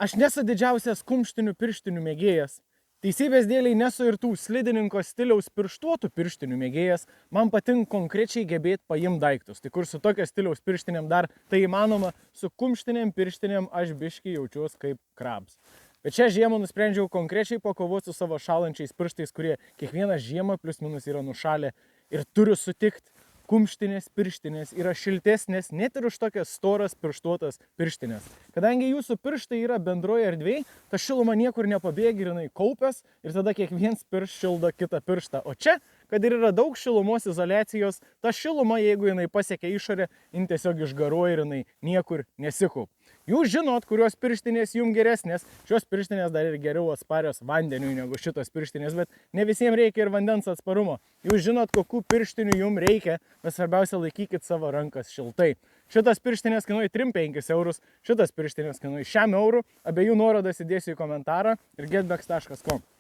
Aš nesu didžiausias kumštinių pirštinių mėgėjas. Teisybės dėliai nesu ir tų slidininko stiliaus pirštuotų pirštinių mėgėjas. Man patinka konkrečiai gebėti paimti daiktus. Tai kur su tokio stiliaus pirštinėm dar tai įmanoma, su kumštinėm pirštinėm aš biškį jaučiuos kaip krabs. Bet šią žiemą nusprendžiau konkrečiai pakovoti su savo šalančiais pirštais, kurie kiekvieną žiemą plius minus yra nušalę. Ir turiu sutikti, kumštinės pirštinės yra šiltesnės net ir už tokias storas pirštuotas pirštinės. Kadangi jūsų pirštai yra bendroje erdvėje, ta šiluma niekur nepabėga ir jinai kaupias ir tada kiekvienas pirštas šildo kitą pirštą. O čia, kad ir yra daug šilumos izoliacijos, ta šiluma, jeigu jinai pasiekia išorę, jin tiesiog išgaruoja ir jinai niekur nesikaup. Jūs žinot, kurios pirštinės jums geresnės. Šios pirštinės dar ir geriau atsparios vandeniui negu šitos pirštinės, bet ne visiems reikia ir vandens atsparumo. Jūs žinot, kokių pirštinių jums reikia, bet svarbiausia laikykit savo rankas šiltai. Šitas pirštinės kainuoja 3-5 eurus, šitas pirštinės kainuoja 1 eurų. Abiejų nuorodas įdėsiu į komentarą ir getbags.com.